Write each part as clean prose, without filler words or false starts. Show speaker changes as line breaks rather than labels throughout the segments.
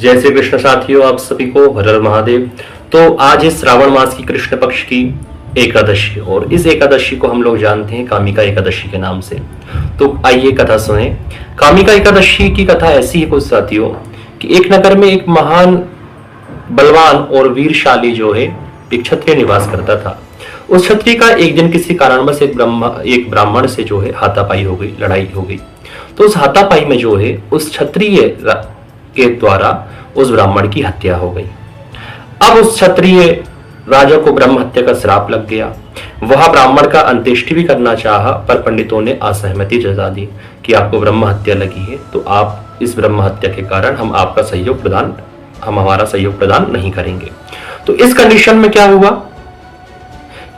जय श्री कृष्ण साथियों, आप सभी को हर हर महादेव। तो आज है श्रावण मास की कृष्ण पक्ष की एकादशी और इस एकादशी को हम लोग जानते हैं कामिका एकादशी के नाम से। तो आइए कथा सुने। कामिका एकादशी की कथा ऐसी है कुछ साथियों कि एक नगर में एक महान बलवान और वीरशाली जो है एक क्षत्रिय निवास करता था। उस क्षत्रिय का एक दिन किसी कारणवश एक ब्राह्मण से जो है हाथापाई हो गई, लड़ाई हो गई। तो उस हाथापाई में जो है उस क्षत्रिय के द्वारा उस ब्राह्मण की हत्या हो गई। अब उस क्षत्रिय राजा को ब्रह्म हत्या का श्राप लग गया। वह ब्राह्मण का अंत्येष्टि भी करना चाहा, पर पंडितों ने असहमति जता दी कि आपको ब्रह्म हत्या लगी है तो आप इस ब्रह्म हत्या के कारण हम हमारा सहयोग प्रदान नहीं करेंगे। तो इस कंडीशन में क्या हुआ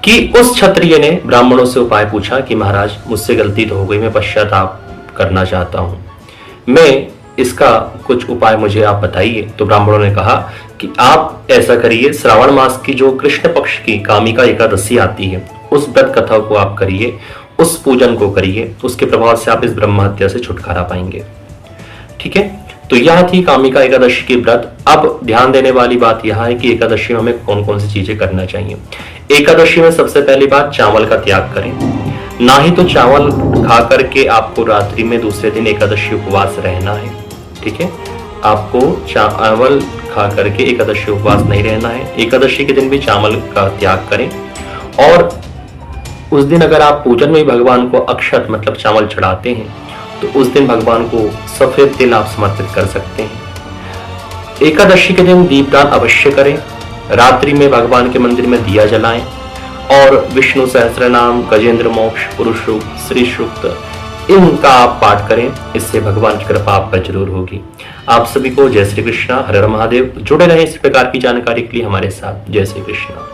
कि उस क्षत्रिय ने ब्राह्मणों से उपाय पूछा कि महाराज मुझसे गलती तो हो गई, मैं पश्चाताप करना चाहता हूं, मैं इसका कुछ उपाय मुझे आप बताइए। तो ब्राह्मणों ने कहा कि आप ऐसा करिए, श्रावण मास की जो कृष्ण पक्ष की कामिका एकादशी आती है उस व्रत कथा को आप करिए, उस पूजन को करिए, उसके प्रभाव से आप इस ब्रह्म हत्या से छुटकारा पाएंगे। ठीक है, तो यह थी कामिका एकादशी की व्रत। अब ध्यान देने वाली बात यह है कि एकादशी में हमें कौन कौन सी चीजें करना चाहिए। एकादशी में सबसे पहली बात, चावल का त्याग करें। ना ही तो चावल खा करके आपको रात्रि में दूसरे दिन एकादशी उपवास रहना है। ठीक है, आपको चावल खा करके एकादशी उपवास नहीं रहना है। एकादशी के दिन भी चावल का त्याग करें और उस दिन अगर आप पूजन में भगवान को अक्षत मतलब चावल चढ़ाते हैं तो उस दिन भगवान को सफेद तिल आप समर्पित कर सकते हैं। एकादशी के दिन दीपदान अवश्य करें। रात्रि में भगवान के मंदिर में दिया जलाएं और विष्णु सहस्त्रनाम, गजेंद्र मोक्ष, पुरुष सूक्त, श्री सूक्त इनका आप पाठ करें। इससे भगवान की कृपा आप पर जरूर होगी। आप सभी को जय श्री कृष्णा, हर हर महादेव। जुड़े रहें इस प्रकार की जानकारी के लिए हमारे साथ। जय श्री कृष्णा।